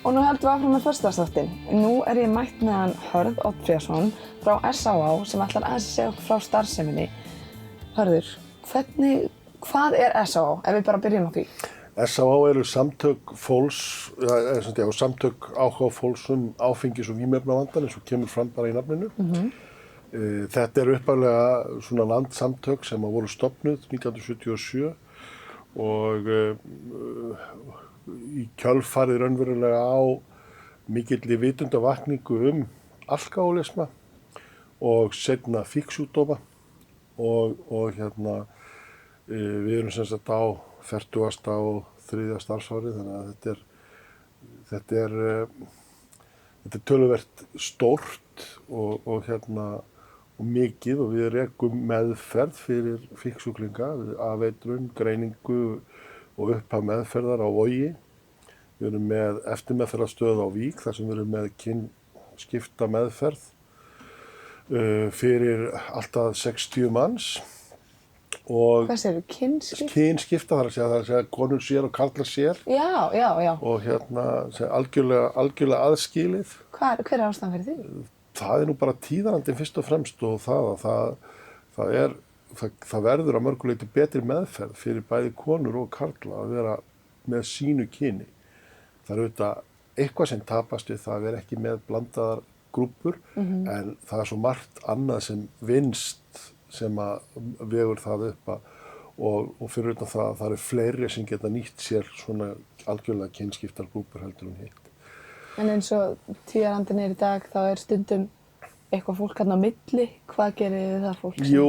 Og nú höldum við áfram með föstudagsþáttinn. Nú ég mætt með hann Hörð Oddfríðarson frá SÁÁ sem ætlar aðeins að segja okkur frá starfseminni. Hörður, hvað SÁÁ, ef við bara byrjum á því? SÁÁ eru samtök fólks, samtök áhuga fólks áfengis- og vímuefnavandann eins og kemur fram bara í nafninu. Þetta eru upphaflega svona landsamtök sem voru stofnuð 1977 og í kjölfarið raunverulega á mikilli vitundavakningu alkóhólisma og seinna fíknisjúkdóma og við erum sem sagt á 40. og 3. starfsárið, þannig að þetta er töluvert stórt og mikið og við rekum meðferð fyrir fíknisjúklinga, afeitrun, greiningu og upphaf meðferðar á Vogi. Við erum með eftirmeðferðarstöð á Vík þar sem við erum með kynskipta meðferð fyrir alltaf 60 manns. Hvað segirðu, kynskipta? Kynskipta, það er að segja konur sér og karlar sér. Já. Og algjörlega aðskilið. Hver ástæðan fyrir því? Það nú bara tíðarandinn fyrst og fremst og það verður að mörgu leyti betri meðferð fyrir bæði konur og karla að vera með sínu kyni. Það auðvitað eitthvað sem tapast við það að vera ekki með blandaðar grúppur, en það svo margt annað sem vinnst sem að vegur það upp og fyrir auðvitað það eru fleiri sem geta nýtt sér svona algjörlega kynskiptar grúppur heldur hitt. En eins og tíðarandinn í dag, þá stundum eitthvað fólk hérna á milli. Hvað gerir þið það fólk? Jú,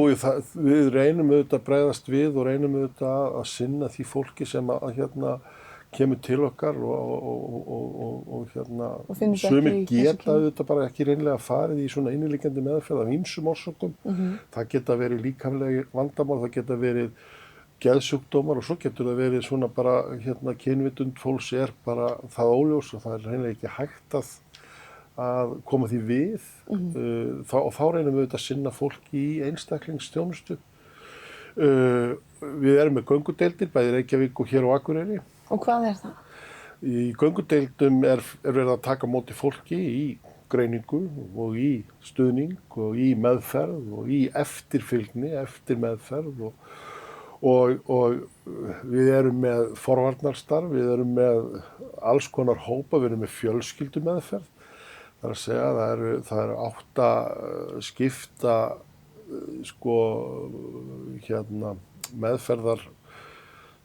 við reynum auðvitað að bregðast við og reynum auðvitað að sinna því fólki sem kemur til okkar og sumir geta auðvitað bara ekki reynilega farið í svona inniliggjandi meðferð af ýmsum orsökum. Það geta verið líkamlegi vandamál, það geta verið geðsjúkdómar og svo getur það verið svona bara kynvitund fólks bara það óljós og það reynilega ekki hægt að koma því við og þá reynum við auðvitað að sinna fólki í einstaklingsþjónustu. Við erum með göngudeildir, bæði Reykjavík og hér á Akureyri. Og hvað það? Í göngudeildum verið að taka á móti fólki í greiningu og í stuðning og í meðferð og í eftirfylgni, eftir meðferð og við erum með forvarnarstarf, við erum með alls konar hópa, við erum með fjölskyldumeðferð. Það að segja, það eru 8 skipta meðferðar,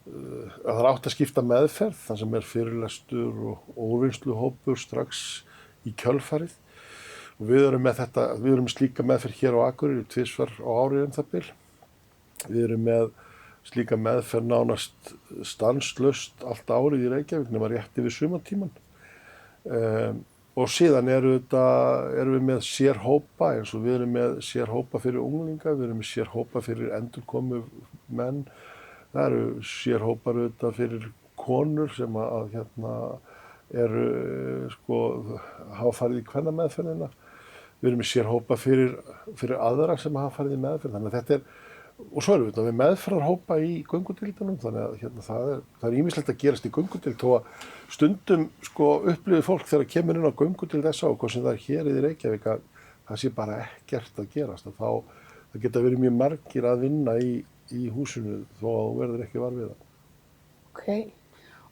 það er 8 skipta meðferð, þar sem fyrirlestur og úrvinnsluhópur strax í kjölfarið. Og við erum með slíka meðferð hér á Akureyri 2 sinnum á ári það bil. Við erum með slíka meðferð nánast stanslaust allt árið í Reykjavík nema rétt yfir sumartímann. Og síðan erum við með sérhópa, eins og við erum með sérhópa fyrir unglinga, við erum með sérhópa fyrir endurkomu menn. Það eru sérhópar auðvitað fyrir konur sem hafa farið í kvennameðferðina. Við erum með sérhópa fyrir aðra sem hafa farið í meðferð. Þannig að þetta og svo erum við meðferðarhópa í göngudeildunum, þannig að það ýmislegt að gerast í göngudeild þó að stundum upplifir fólk þegar kemur inn á göngudeild SÁ, hvort sem það hér í Reykjavík, að það sé bara ekkert að gerast. Það geta verið mjög margir að vinna í húsinu þó að þú verður ekki var við það. Ok,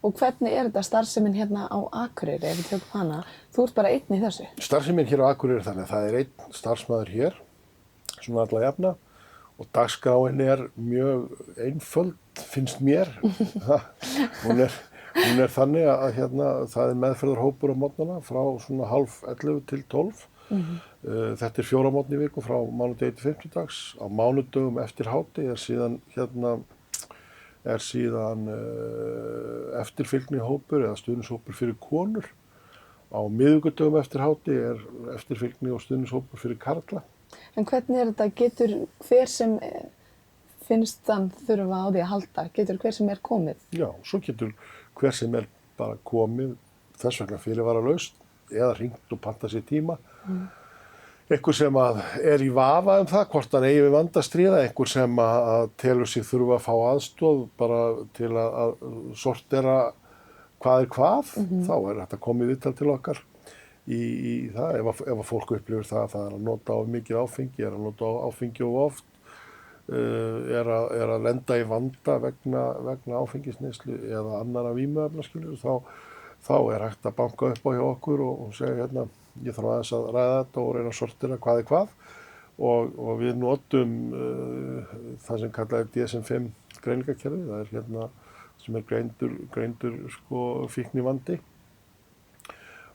og hvernig þetta starfsemin hérna á Akureyri, ef við tökum hana? Þú ert bara einn í þessu? Starfsemin hér á Akureyri þannig að það einn starfsmaður hér, svona alla jafna. Og dagskráin mjög einföld, finnst mér. Hún þannig að það meðferðarhópur á morgnana frá svona 10:30 til 12. Þetta 4 morgna í viku frá mánudegi til fimmtudags. Á mánudögum eftir hádegi síðan eftirfylgnihópur eða stuðningshópur fyrir konur. Á miðvikudögum eftir hádegi eftirfylgni og stuðningshópur fyrir karla. En hvernig þetta, getur hver sem finnst hann þurfa á því að halda, getur hver sem komið? Já, svo getur hver sem bara komið þess vegna fyrirvaralaust eða hringt og pantað sér tíma. Einhver sem í vafa það, hvort hann eigi við vanda að stríða, einhver sem telur sig þurfa að fá aðstoð bara til að sortera hvað er hvað, þá er þetta komið viðtal til okkar í það, ef að fólk upplifir það er að nota of mikið áfengi, er að nota áfengi of oft, er að lenda í vanda vegna áfengisneyslu eða annarra vímuefna, skilur, þá er hægt að banka upp á hjá okkur og segja hérna, ég þarf aðeins að ræða þetta og reyna að sortera hvað er hvað og við notum það sem kallað er DSM-5 greiningakerfi, það er hérna sem er greindur sko fíknivandi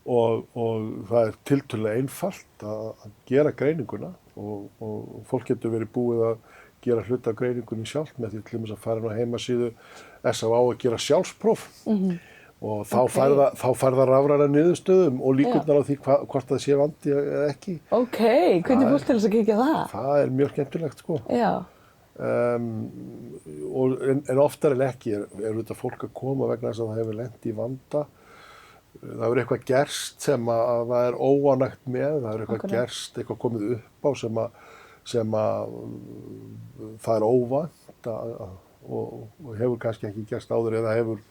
og það er tiltölulega einfalt að gera greininguna og fólk getur verið búið að gera hluta af greiningunni sjálft með því til dæmis að fara inn á heimasíðu SÁÁ að gera sjálfspróf og þá fær það rafræna niðurstöðum og líkurnar á því hvort það sé vandi eða ekki. Ok, hvernig fólk til þess að kíkja það? Það er mjög skemmtilegt sko. Já. En oftar en ekki er þetta fólk að koma vegna þess að það hefur lent í vanda. Það hefur eitthvað gerst sem að það er óánægt með, það hefur eitthvað gerst, eitthvað komið upp á sem að það er óvænt og hefur kannski ekki gerst áður eða hefur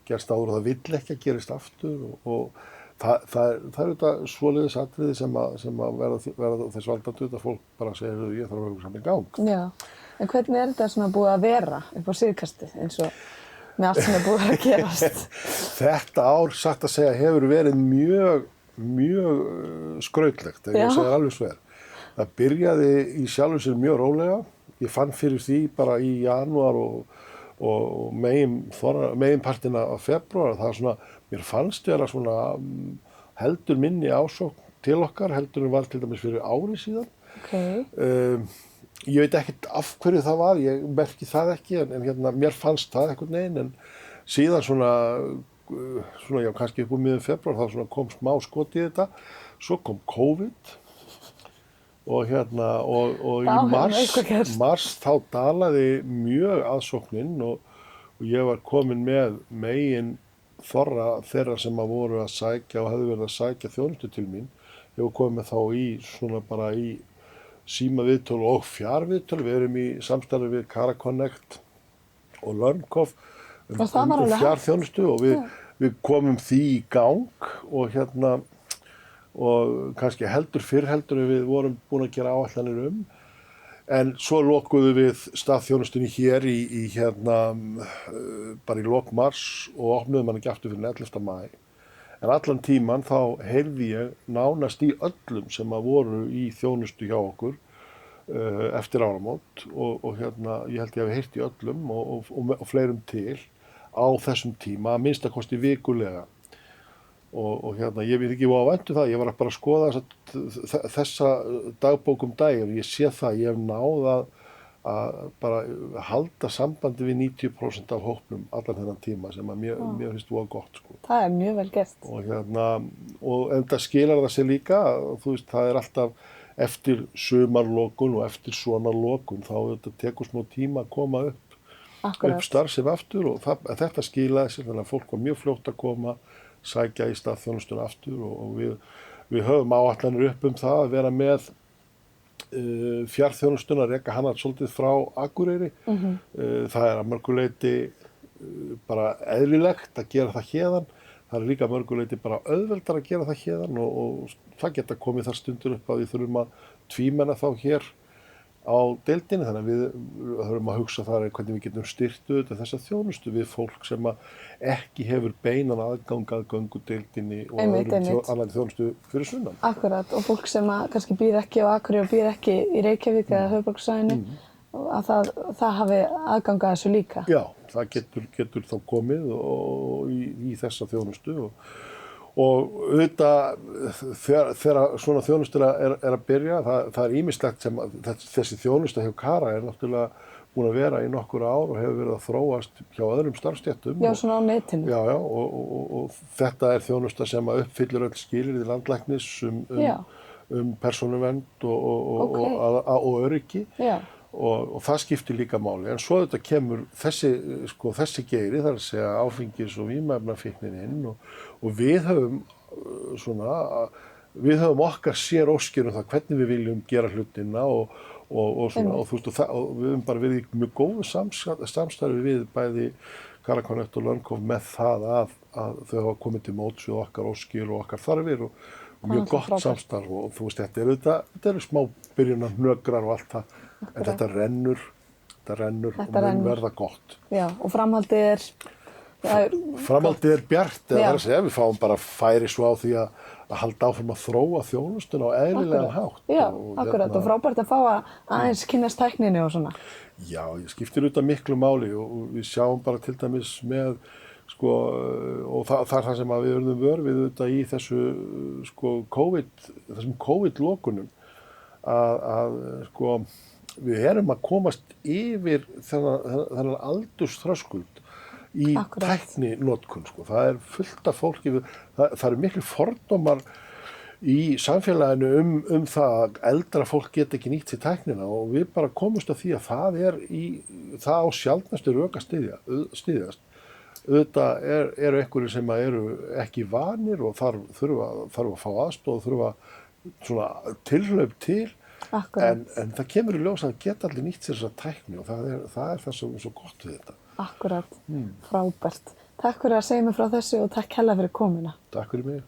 gerst áður og það vill ekki að gerist aftur og það er þetta svoleiðis atriði sem að verða þess valdandi að fólk bara segir ég þarf að vera saman í gang. Já, en hvernig er þetta svona búið að vera upp á síðkastið eins og með allt sem er búið að gerast? Þetta ár, satt að segja, hefur verið mjög skrautlegt, ef ég segir alveg svo er. Það byrjaði í sjálfu sér mjög rólega. Ég fann fyrir því bara í janúar og meginpartina af febrúar. Það er svona, mér fannst vera svona heldur minni ásókn til okkar, heldur en var til dæmis fyrir ári síðan. Okay. Ég veit ekkert af hverju það var, ég merki það ekki, en hérna, mér fannst það einhvern veginn, en síðan svona já, kannski upp úr miðjum febrúar, þá svona kom smá skot í þetta, svo kom COVID og hérna, og í mars þá dalaði mjög aðsóknin og ég var komin með megin þorra þeirra sem að voru að sækja og hefðu verið að sækja þjónustu til mín, ég var komin með þá í svona bara í símaviðtöl og fjarviðtöl. Við erum í samstarfi við Caraconnect og LearnCoff fjarþjónustu og við komum því í gang og hérna og kannski heldur en við vorum búin að gera áætlanir en svo lokuðum við staðþjónustunni hér í hérna bara í lok mars og opnuðum hann ekki aftur fyrir 11. maí. En allan tíman þá heyrði ég nánast í öllum sem að voru í þjónustu hjá okkur eftir áramót og hérna ég held ég hafi heyrt í öllum og fleirum til á þessum tíma, að minnsta kosti vikulega. Og hérna ég veit ekki hvað að væntu það, ég var bara að skoða þessa dagbók daginn og ég sé það, ég hef náð að bara halda sambandi við 90% af hópnum allan þennan tíma sem að mér finnst voða gott sko. Það er mjög vel gert. Og hérna, og enda skilar það sér líka, þú veist, það er alltaf eftir sumarlokun og eftir svona lokun, þá þetta tekur smá tíma að koma upp starfsemi aftur og þetta skilaði sér, þannig að fólk var mjög fljótt að koma, sækja í staðþjónustuna aftur og við höfum áætlanir upp það að vera með fjarþjónustuna, reka hana svolítið frá Akureyri. Það er að mörgu leyti bara eðlilegt að gera það héðan. Það er líka að mörgu leyti bara auðveldar að gera það héðan og það geta komið þar stundur upp að við þurfum að tvímenna þá hér á deildinni, þannig að við þurfum að hugsa þar hvernig við getum styrkt þessa þjónustu við fólk sem ekki hefur beinan aðgang að göngudeildinni og annarri þjónustu fyrir sunnan. Akkurat, og fólk sem kannski býr ekki á Akureyri og býr ekki í Reykjavík eða höfuðborgarsvæðinu, að það hafi aðgang að þessu líka. Já, það getur þá komið í þessa þjónustu og auðvitað þegar svona þjónusta er að byrja, það er ýmislegt sem þessi þjónusta hjá Cara er náttúrulega búin að vera í nokkur ár og hefur verið að þróast hjá öðrum starfsstéttum. Já, svona á netinu. Já, og þetta er þjónusta sem uppfyllir öll skilyrði landlæknis persónuvernd og öryggi. Já. Og það skiptir líka máli, en svo þetta kemur þessi geiri, það er að segja áfengis- og vímuefnafíknin inn og við höfum okkar sér óskir það hvernig við viljum gera hlutina og við höfum bara verið í mjög góðu samstarfi við bæði Karakonet og Lönnkóf með það að þau hafa komið til móts við okkar óskir og okkar þarfir og mjög gott frábært. samstarf og þú veist, þetta eru smá byrjunar hnökrar og allt það, en þetta rennur og mun verða gott. Já, og framhaldið Framhaldið er bjart, eða Já. það er að segja, við fáum bara færi svo á því að halda áfram að þróa þjónustuna á eðlilegan hátt. Já, akkurat, og frábært að fá að aðeins kynnast tækninni og svona. Já, ég skiptir auðvitað miklu máli og við sjáum bara til dæmis með, sko, og það er það sem að við verðum vör við auðvitað í þessu, sko, þessum COVID-lokunum, að sko, við erum að komast yfir þennan aldursþröskuld í tækninotkun, sko. Það er fullt af fólki, það eru miklu fordómar í samfélaginu það að eldra fólk get ekki nýtt sér tæknina og við bara komumst að því að það á sjaldnastu rök að styðjast. Auðvitað eru einhverjir sem eru ekki vanir og þurfa að fá aðstoð og þurfa svona tilhlaup til. En það kemur í ljós að geta allir nýtt sér þessa tækni og það er það sem er svo gott við þetta. Akkurat, frábært. Takk fyrir að segja mér frá þessu og takk hella fyrir komuna. Takk fyrir mig.